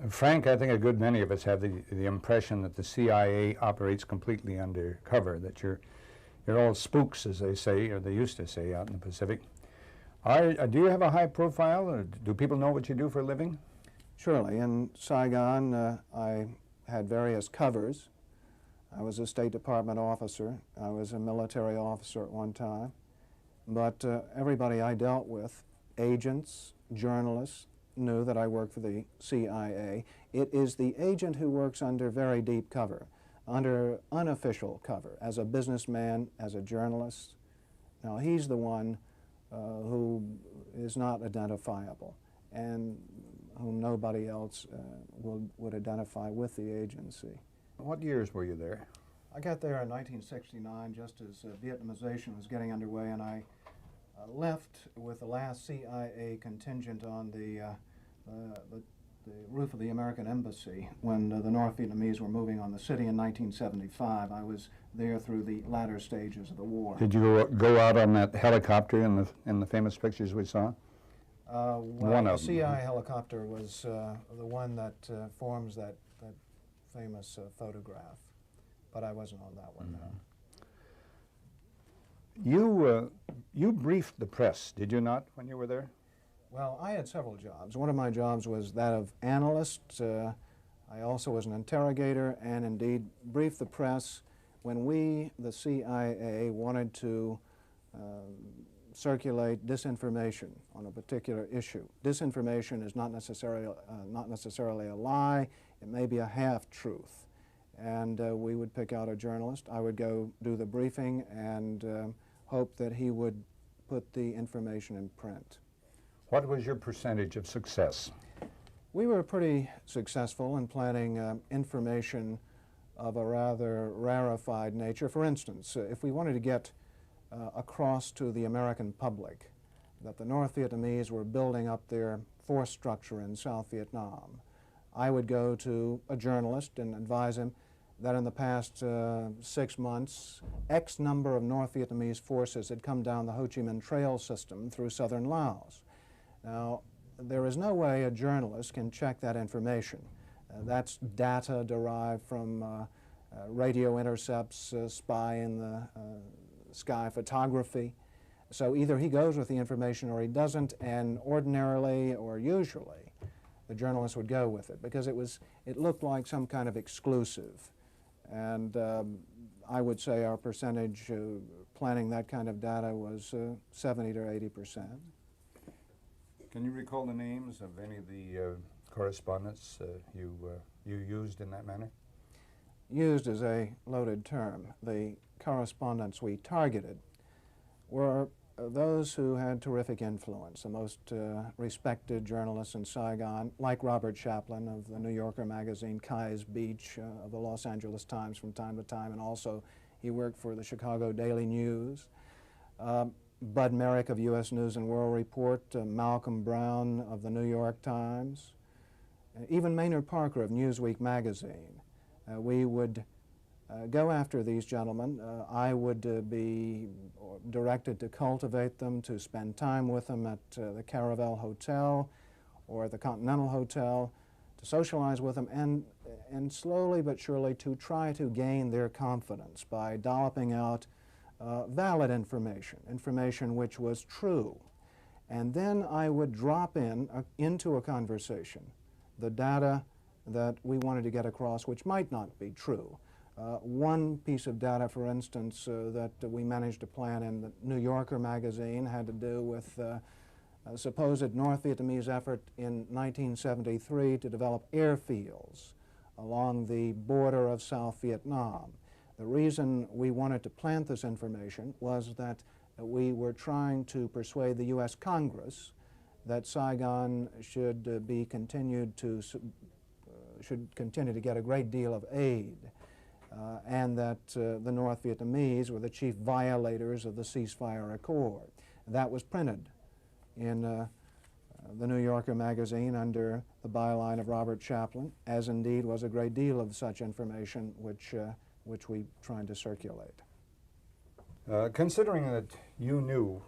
Frank, I think a good many of us have the impression that the CIA operates completely undercover, that you're all spooks, as they say, or they used to say out in the Pacific. Do you have a high profile, or do people know what you do for a living? Surely. In Saigon, I had various covers. I was a State Department officer. I was a military officer at one time. But everybody I dealt with, agents, journalists, knew that I worked for the CIA. It is the agent who works under very deep cover, under unofficial cover, as a businessman, as a journalist. Now, he's the one who is not identifiable and whom nobody else would identify with the agency. What years were you there? I got there in 1969, just as Vietnamization was getting underway, and I left with the last CIA contingent on the roof of the American Embassy when the North Vietnamese were moving on the city in 1975. I was there through the latter stages of the war. Did you go out on that helicopter in the famous pictures we saw? Well, the CIA helicopter was the one that forms that famous photograph, but I wasn't on that one. No. You briefed the press, did you not, when you were there? Well, I had several jobs. One of my jobs was that of analyst. I also was an interrogator and indeed briefed the press when we, the CIA, wanted to circulate disinformation on a particular issue. Disinformation is not necessarily a lie. It may be a half-truth. And we would pick out a journalist. I would go do the briefing and hope that he would put the information in print. What was your percentage of success? We were pretty successful in planning information of a rather rarefied nature. For instance, if we wanted to get across to the American public that the North Vietnamese were building up their force structure in South Vietnam, I would go to a journalist and advise him that in the past 6 months, X number of North Vietnamese forces had come down the Ho Chi Minh Trail system through southern Laos. Now, there is no way a journalist can check that information. That's data derived from radio intercepts, spy in the sky photography. So either he goes with the information or he doesn't, and ordinarily or usually the journalist would go with it because it looked like some kind of exclusive. And I would say our percentage planning that kind of data was 70 to 80%. Can you recall the names of any of the correspondents you used in that manner? Used is a loaded term. The correspondents we targeted were those who had terrific influence, the most respected journalists in Saigon, like Robert Chaplin of the New Yorker magazine, Kai's Beach of the Los Angeles Times from time to time, and also he worked for the Chicago Daily News. Bud Merrick of U.S. News and World Report, Malcolm Brown of the New York Times, even Maynard Parker of Newsweek magazine. We would go after these gentlemen. I would be directed to cultivate them, to spend time with them at the Caravel Hotel or the Continental Hotel, to socialize with them, and slowly but surely to try to gain their confidence by dolloping out valid information which was true. And then I would drop into a conversation the data that we wanted to get across which might not be true. One piece of data, for instance, that we managed to plan in the New Yorker magazine had to do with a supposed North Vietnamese effort in 1973 to develop airfields along the border of South Vietnam. The reason we wanted to plant this information was that we were trying to persuade the U.S. Congress that Saigon should continue to get a great deal of aid, and that the North Vietnamese were the chief violators of the ceasefire accord. That was printed in the New Yorker magazine under the byline of Robert Chaplin, as indeed was a great deal of such information which we tried to circulate. Considering that you knew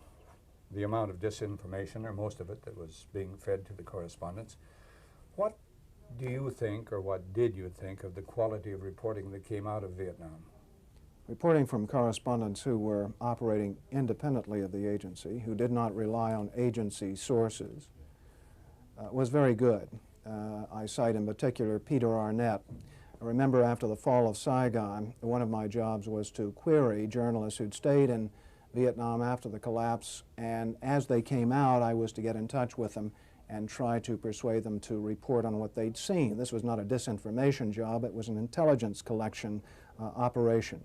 the amount of disinformation, or most of it, that was being fed to the correspondents, what do you think, or what did you think, of the quality of reporting that came out of Vietnam? Reporting from correspondents who were operating independently of the agency, who did not rely on agency sources, was very good. I cite in particular Peter Arnett. I remember after the fall of Saigon, one of my jobs was to query journalists who'd stayed in Vietnam after the collapse, and as they came out, I was to get in touch with them and try to persuade them to report on what they'd seen. This was not a disinformation job, it was an intelligence collection operation.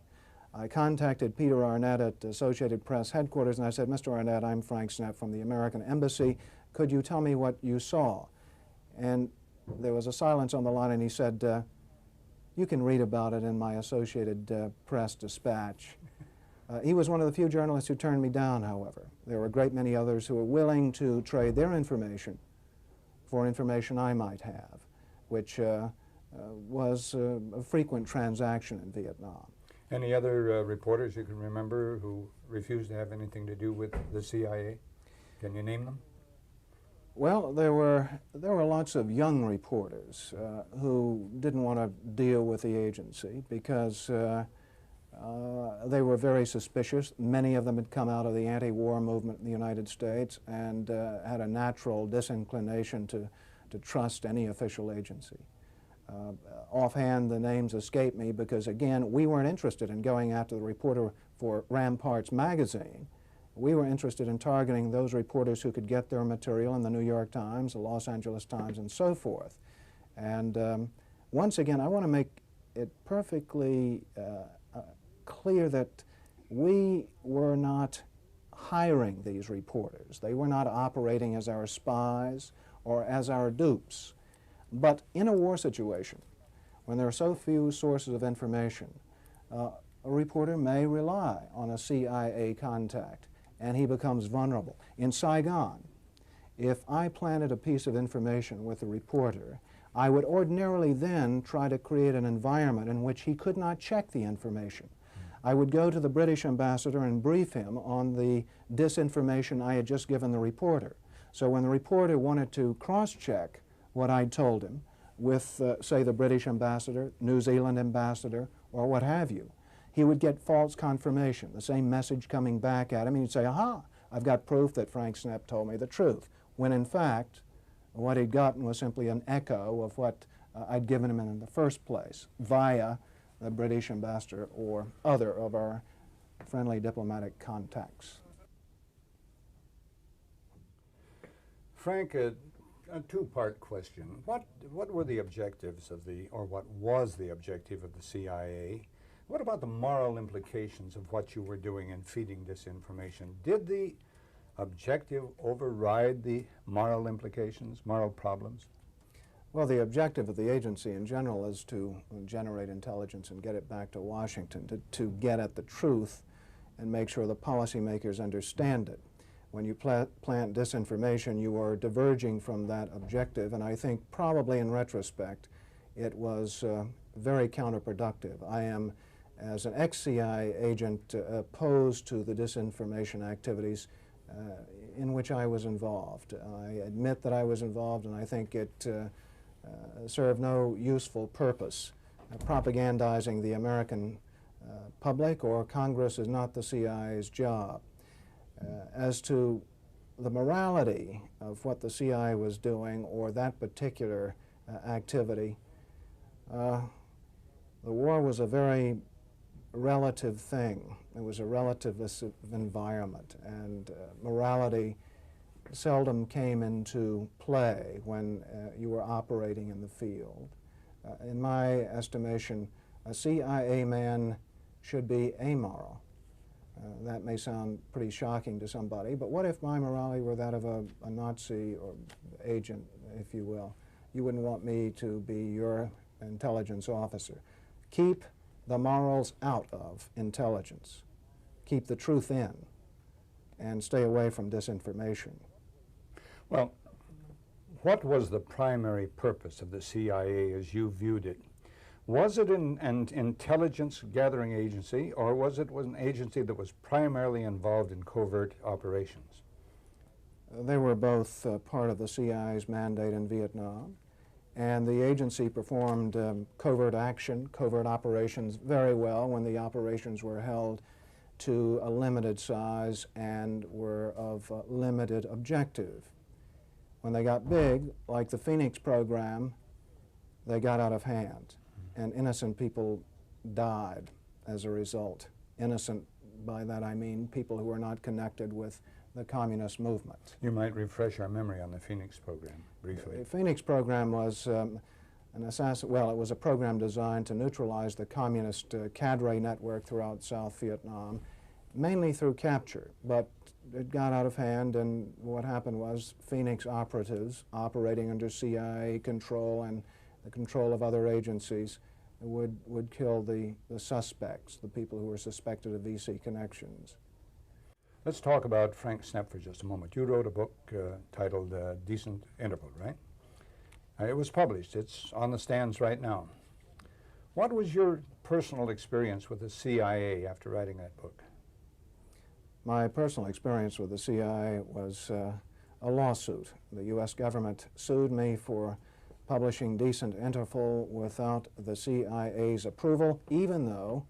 I contacted Peter Arnett at Associated Press headquarters and I said, Mr. Arnett, I'm Frank Snepp from the American Embassy. Could you tell me what you saw? And there was a silence on the line and he said, you can read about it in my Associated Press dispatch. He was one of the few journalists who turned me down, however. There were a great many others who were willing to trade their information for information I might have, which was a frequent transaction in Vietnam. Any other reporters you can remember who refused to have anything to do with the CIA? Can you name them? Well, there were lots of young reporters who didn't want to deal with the agency because they were very suspicious. Many of them had come out of the anti-war movement in the United States and had a natural disinclination to trust any official agency. Offhand, the names escape me because, again, we weren't interested in going after the reporter for Ramparts magazine. We were interested in targeting those reporters who could get their material in the New York Times, the Los Angeles Times, and so forth. And once again, I want to make it perfectly clear that we were not hiring these reporters. They were not operating as our spies or as our dupes. But in a war situation, when there are so few sources of information, a reporter may rely on a CIA contact, and he becomes vulnerable. In Saigon, if I planted a piece of information with a reporter, I would ordinarily then try to create an environment in which he could not check the information. I would go to the British ambassador and brief him on the disinformation I had just given the reporter. So when the reporter wanted to cross-check what I'd told him with, say, the British ambassador, New Zealand ambassador, or what have you, he would get false confirmation, the same message coming back at him. He'd say, aha, I've got proof that Frank Snepp told me the truth, when in fact, what he'd gotten was simply an echo of what I'd given him in the first place, via the British ambassador or other of our friendly diplomatic contacts. Frank, a two-part question. What were the objectives of or what was the objective of the CIA? What about the moral implications of what you were doing in feeding disinformation? Did the objective override the moral implications, moral problems? Well, the objective of the agency in general is to generate intelligence and get it back to Washington, to get at the truth and make sure the policymakers understand it. When you plant disinformation, you are diverging from that objective, and I think probably in retrospect it was very counterproductive. I am, as an ex-CIA agent, opposed to the disinformation activities in which I was involved. I admit that I was involved, and I think it served no useful purpose. Propagandizing the American public or Congress is not the CIA's job. As to the morality of what the CIA was doing or that particular activity, the war was a very relative thing. It was a relativist environment, and morality seldom came into play when you were operating in the field. In my estimation, a CIA man should be amoral. That may sound pretty shocking to somebody, but what if my morality were that of a Nazi or agent, if you will? You wouldn't want me to be your intelligence officer. Keep the morals out of intelligence. Keep the truth in, and stay away from disinformation. Well, what was the primary purpose of the CIA as you viewed it? Was it an intelligence gathering agency, or was it an agency that was primarily involved in covert operations? They were both part of the CIA's mandate in Vietnam, And the agency performed covert action, covert operations very well when the operations were held to a limited size and were of limited objective. When they got big, like the Phoenix program, they got out of hand, and innocent people died as a result. Innocent, by that I mean people who were not connected with the communist movement. You might refresh our memory on the Phoenix program briefly. The Phoenix program was it was a program designed to neutralize the communist cadre network throughout South Vietnam, mainly through capture, but it got out of hand, and what happened was Phoenix operatives operating under CIA control and the control of other agencies would kill the suspects, the people who were suspected of VC connections. Let's talk about Frank Snepp for just a moment. You wrote a book titled Decent Interval, right? It was published. It's on the stands right now. What was your personal experience with the CIA after writing that book? My personal experience with the CIA was a lawsuit. The U.S. government sued me for publishing Decent Interval without the CIA's approval, even though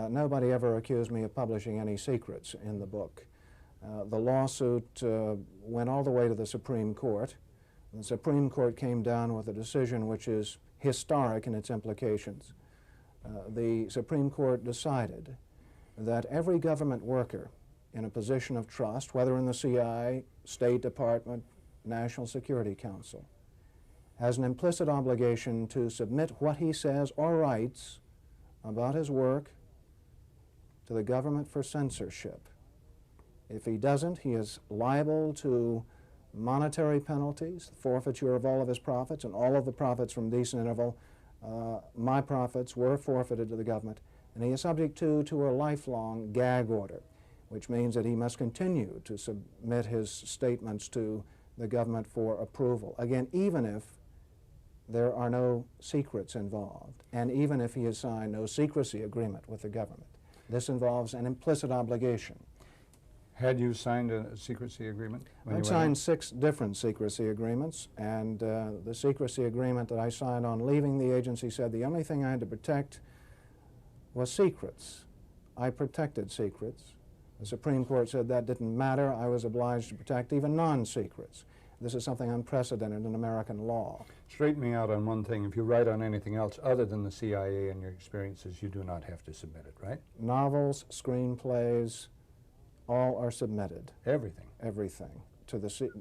nobody ever accused me of publishing any secrets in the book. The lawsuit went all the way to the Supreme Court. The Supreme Court came down with a decision which is historic in its implications. The Supreme Court decided that every government worker in a position of trust, whether in the CIA, State Department, National Security Council, has an implicit obligation to submit what he says or writes about his work to the government for censorship. If he doesn't, he is liable to monetary penalties, forfeiture of all of his profits, and all of the profits from Decent Interval. My profits were forfeited to the government, and he is subject to a lifelong gag order, which means that he must continue to submit his statements to the government for approval. Again, even if there are no secrets involved, and even if he has signed no secrecy agreement with the government. This involves an implicit obligation. Had you signed a secrecy agreement? I'd signed 6 different secrecy agreements, and the secrecy agreement that I signed on leaving the agency said the only thing I had to protect was secrets. I protected secrets. The Supreme Court said that didn't matter. I was obliged to protect even non-secrets. This is something unprecedented in American law. Straighten me out on one thing. If you write on anything else other than the CIA and your experiences, you do not have to submit it, right? Novels, screenplays, all are submitted. Everything? Everything.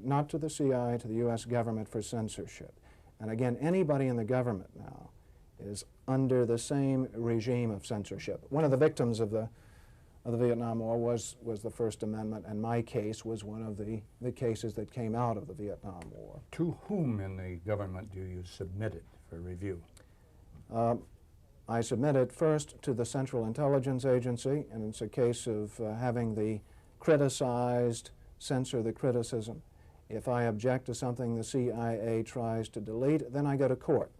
Not to the CIA, to the U.S. government for censorship. And again, anybody in the government now is under the same regime of censorship. One of the victims of the Vietnam War was the First Amendment, and my case was one of the cases that came out of the Vietnam War. To whom in the government do you submit it for review? I submit it first to the Central Intelligence Agency, and it's a case of having the criticized censor the criticism. If I object to something the CIA tries to delete, then I go to court.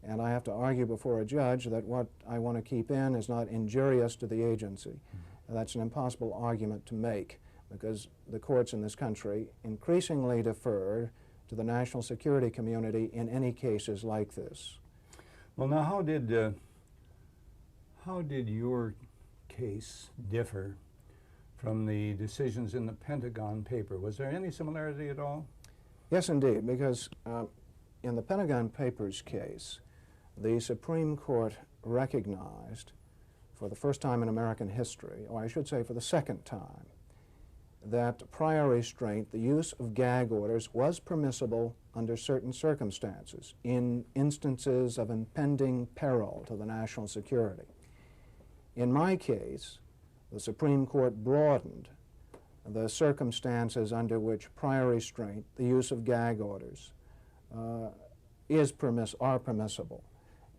And I have to argue before a judge that what I want to keep in is not injurious to the agency. That's an impossible argument to make, because the courts in this country increasingly defer to the national security community in any cases like this. Well, now, how did your case differ from the decisions in the Pentagon paper? Was there any similarity at all? Yes, indeed, because in the Pentagon Papers case, the Supreme Court recognized for the first time in American history, or I should say for the second time, that prior restraint, the use of gag orders, was permissible under certain circumstances, in instances of impending peril to the national security. In my case, the Supreme Court broadened the circumstances under which prior restraint, the use of gag orders, are permissible.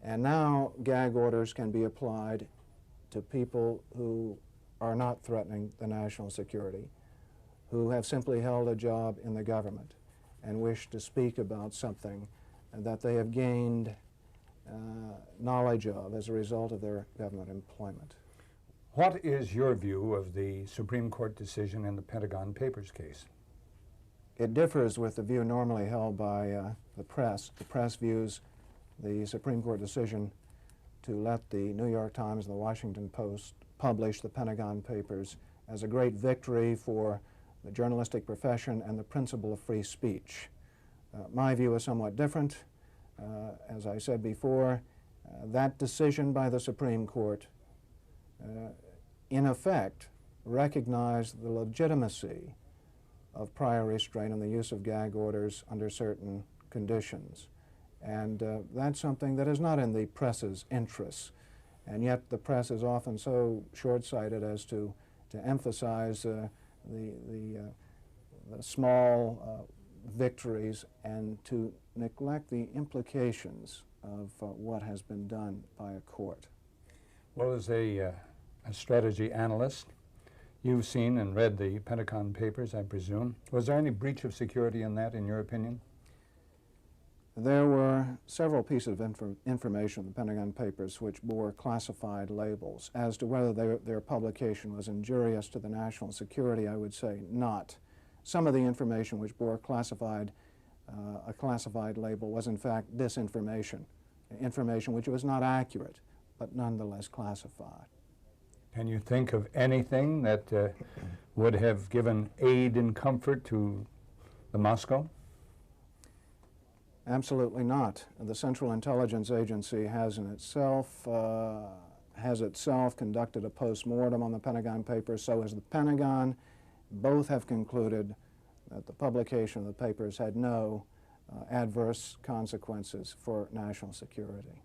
And now gag orders can be applied to people who are not threatening the national security, who have simply held a job in the government and wish to speak about something that they have gained knowledge of as a result of their government employment. What is your view of the Supreme Court decision in the Pentagon Papers case? It differs with the view normally held by the press. The press views the Supreme Court decision to let the New York Times and the Washington Post publish the Pentagon Papers as a great victory for the journalistic profession and the principle of free speech. My view is somewhat different. As I said before, that decision by the Supreme Court in effect recognized the legitimacy of prior restraint on the use of gag orders under certain conditions. And that's something that is not in the press's interests. And yet the press is often so short-sighted as to emphasize the small victories and to neglect the implications of what has been done by a court. Well, as a strategy analyst, you've seen and read the Pentagon Papers, I presume. Was there any breach of security in that, in your opinion? There were several pieces of information in the Pentagon Papers which bore classified labels. As to whether their publication was injurious to the national security, I would say not. Some of the information which bore a classified label was in fact disinformation, information which was not accurate, but nonetheless classified. Can you think of anything that would have given aid and comfort to the Moscow? Absolutely not. The Central Intelligence Agency has itself conducted a post-mortem on the Pentagon Papers, so has the Pentagon. Both have concluded that the publication of the papers had no adverse consequences for national security.